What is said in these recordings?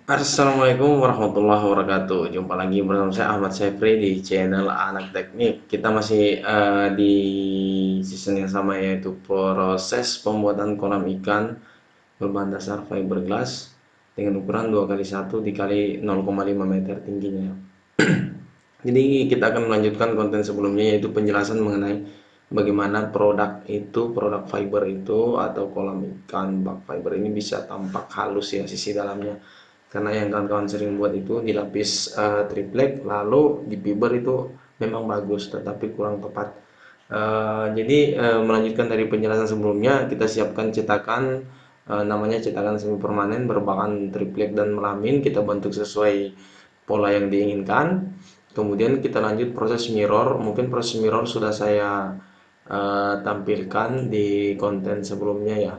Assalamualaikum warahmatullahi wabarakatuh. Jumpa lagi bersama saya Ahmad Syafri di channel Anak Teknik. Kita masih di season yang sama, yaitu proses pembuatan kolam ikan berbahan dasar fiberglass dengan ukuran 2x1 dikali 0,5 meter tingginya. Jadi kita akan melanjutkan konten sebelumnya, yaitu penjelasan mengenai bagaimana produk fiber itu atau kolam ikan bak fiber ini bisa tampak halus ya sisi dalamnya. Karena yang kawan-kawan sering buat itu dilapis triplek lalu di fiber, itu memang bagus tetapi kurang tepat. Jadi melanjutkan dari penjelasan sebelumnya, kita siapkan cetakan, namanya cetakan semi permanen berbahan triplek dan melamin. Kita bentuk sesuai pola yang diinginkan. Kemudian kita lanjut proses mirror. Mungkin proses mirror sudah saya tampilkan di konten sebelumnya ya.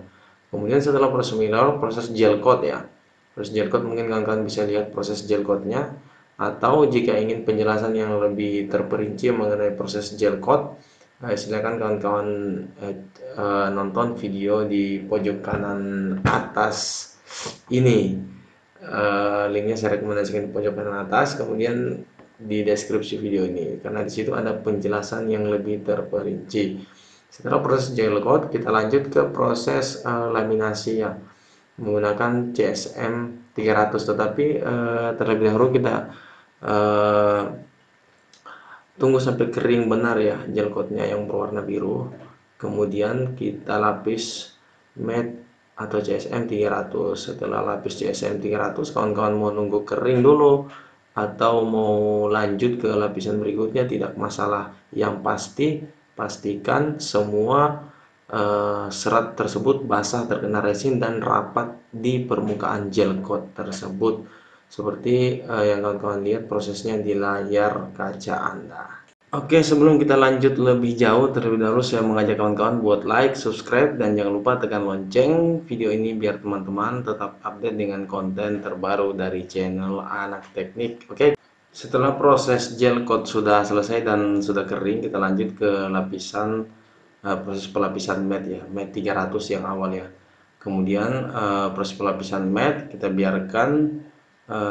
Kemudian setelah proses mirror, proses gel coat ya. Proses gel coat mungkin kalian bisa lihat proses gel coatnya. Atau jika ingin penjelasan yang lebih terperinci mengenai proses gel coat, silakan kawan-kawan nonton video di pojok kanan atas ini. Linknya saya rekomendasikan di pojok kanan atas, kemudian di deskripsi video ini, karena di situ ada penjelasan yang lebih terperinci. Setelah proses gel coat, kita lanjut ke proses laminasi ya, menggunakan CSM 300. Tetapi terlebih dahulu kita eh, tunggu sampai kering benar ya gel coatnya yang berwarna biru. Kemudian kita lapis matte atau CSM 300. Setelah lapis CSM 300, kawan-kawan mau nunggu kering dulu atau mau lanjut ke lapisan berikutnya tidak masalah. Yang pasti pastikan semua serat tersebut basah, terkena resin dan rapat di permukaan gel coat tersebut, seperti yang kawan-kawan lihat prosesnya di layar kaca Anda. Oke, sebelum kita lanjut lebih jauh, terlebih dahulu saya mengajak kawan-kawan buat like, subscribe, dan jangan lupa tekan lonceng video ini biar teman-teman tetap update dengan konten terbaru dari channel Anak Teknik. Oke, setelah proses gel coat sudah selesai dan sudah kering, kita lanjut ke proses pelapisan matte ya, matte 300 yang awal ya. Kemudian proses pelapisan matte kita biarkan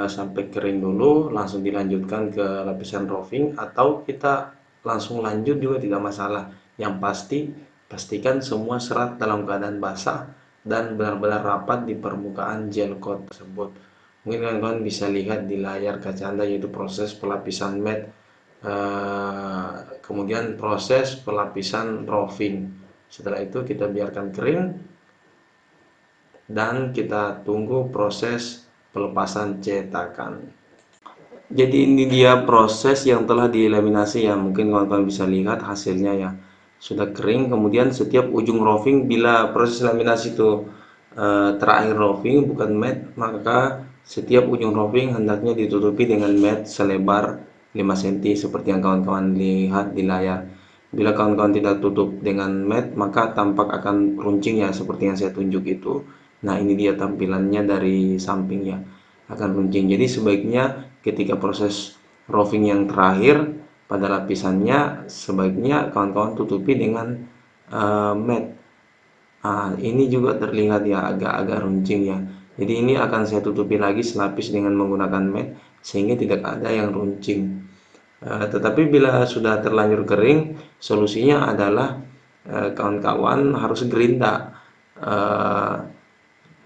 sampai kering dulu, langsung dilanjutkan ke lapisan roving, atau kita langsung lanjut juga tidak masalah. Yang pasti pastikan semua serat dalam keadaan basah dan benar-benar rapat di permukaan gel coat tersebut. Mungkin kawan-kawan bisa lihat di layar kaca Anda, yaitu proses pelapisan matte, kemudian proses pelapisan roving. Setelah itu kita biarkan kering dan kita tunggu proses pelepasan cetakan. Jadi ini dia proses yang telah dilaminasi ya, mungkin kawan-kawan bisa lihat hasilnya ya, sudah kering. Kemudian setiap ujung roving, bila proses laminasi itu terakhir roving bukan matte, maka setiap ujung roving hendaknya ditutupi dengan matte selebar 5 cm seperti yang kawan-kawan lihat di layar. Bila kawan-kawan tidak tutup dengan matte, maka tampak akan runcing ya, seperti yang saya tunjuk itu. Nah, ini dia tampilannya dari sampingnya, akan runcing. Jadi sebaiknya ketika proses roving yang terakhir pada lapisannya, sebaiknya kawan-kawan tutupi dengan matte. Ini juga terlihat ya agak-agak runcing ya. Jadi ini akan saya tutupi lagi selapis dengan menggunakan matte sehingga tidak ada yang runcing. Tetapi bila sudah terlanjur kering, solusinya adalah kawan-kawan harus gerinda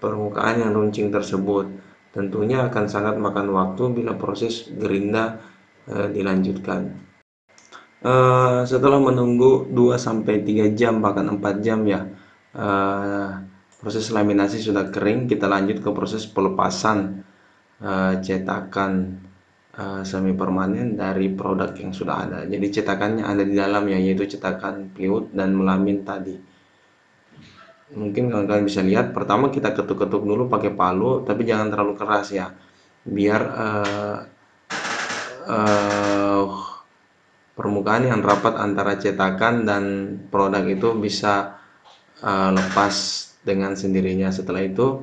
permukaan yang runcing tersebut. Tentunya akan sangat makan waktu bila proses gerinda dilanjutkan. Setelah menunggu 2-3 jam bahkan 4 jam ya, proses laminasi sudah kering, kita lanjut ke proses pelepasan cetakan semi permanen dari produk yang sudah ada. Jadi cetakannya ada di dalam ya, yaitu cetakan plywood dan melamin tadi. Mungkin kalian bisa lihat, pertama kita ketuk-ketuk dulu pakai palu, tapi jangan terlalu keras ya, biar uh, permukaan yang rapat antara cetakan dan produk itu bisa lepas dengan sendirinya. Setelah itu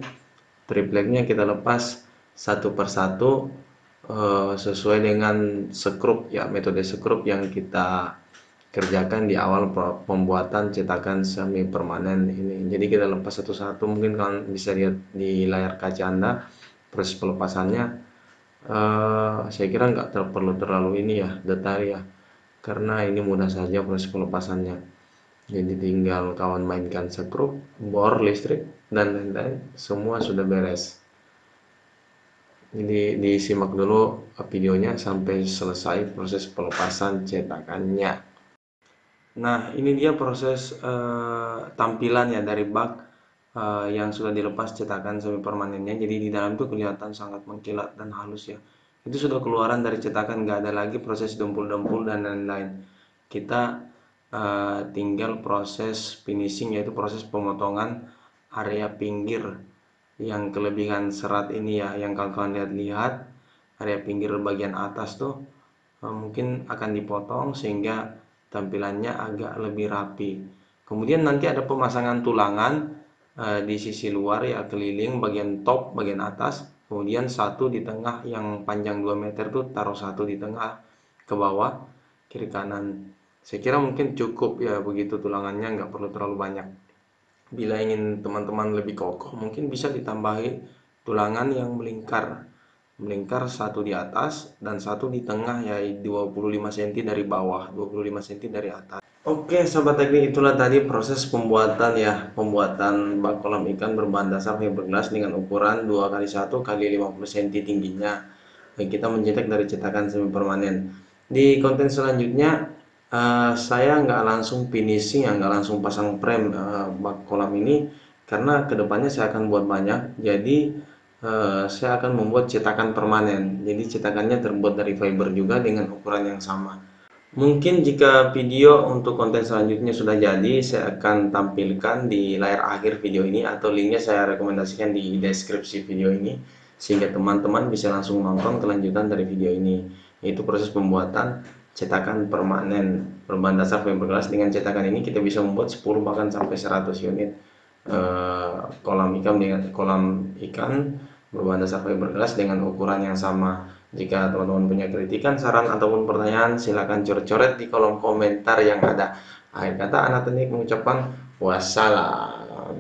tripleknya kita lepas satu persatu sesuai dengan sekrup ya, metode sekrup yang kita kerjakan di awal pembuatan cetakan semi permanen ini. Jadi kita lepas satu-satu, mungkin kalian bisa lihat di layar kaca Anda. proses pelepasannya saya kira nggak perlu terlalu ini ya detail ya, karena ini mudah saja proses pelepasannya. Jadi tinggal kawan mainkan skrup, bor listrik, dan lain-lain, semua sudah beres. Jadi disimak dulu videonya sampai selesai proses pelepasan cetakannya. Nah, ini dia proses tampilan ya dari bak yang sudah dilepas cetakan semi permanennya. Jadi di dalam itu kelihatan sangat mengkilat dan halus ya. Itu sudah keluaran dari cetakan, nggak ada lagi proses dempul-dempul dan lain-lain. Kita tinggal proses finishing, yaitu proses pemotongan area pinggir yang kelebihan serat ini ya, yang kalian lihat area pinggir bagian atas tuh mungkin akan dipotong sehingga tampilannya agak lebih rapi. Kemudian nanti ada pemasangan tulangan di sisi luar ya, keliling bagian top bagian atas, kemudian satu di tengah yang panjang 2 meter tuh taruh satu di tengah ke bawah kiri kanan. Saya kira mungkin cukup ya begitu tulangannya, nggak perlu terlalu banyak. Bila ingin teman-teman lebih kokoh, mungkin bisa ditambahi tulangan yang melingkar satu di atas dan satu di tengah ya, 25 cm dari bawah, 25 cm dari atas. Oke sobat teknik, itulah tadi proses pembuatan ya, pembuatan bak kolam ikan berbahan dasar fiberglass dengan ukuran 2x1 kali 50 cm tingginya. Kita mencetak dari cetakan semi permanen. Di konten selanjutnya saya nggak langsung finishing ya, nggak langsung pasang frame bak kolam ini, karena kedepannya saya akan buat banyak. Jadi saya akan membuat cetakan permanen. Jadi cetakannya terbuat dari fiber juga dengan ukuran yang sama. Mungkin jika video untuk konten selanjutnya sudah jadi, saya akan tampilkan di layar akhir video ini, atau linknya saya rekomendasikan di deskripsi video ini, sehingga teman-teman bisa langsung nonton kelanjutan dari video ini, yaitu proses pembuatan cetakan permanen berbahan dasar fiberglass. Dengan cetakan ini kita bisa membuat 10 bahkan sampai 100 unit kolam ikan berbahan dasar fiberglass dengan ukuran yang sama. Jika teman-teman punya kritikan, saran ataupun pertanyaan, silakan coret-coret di kolom komentar yang ada. Akhir kata, anak teknik mengucapkan wassalam.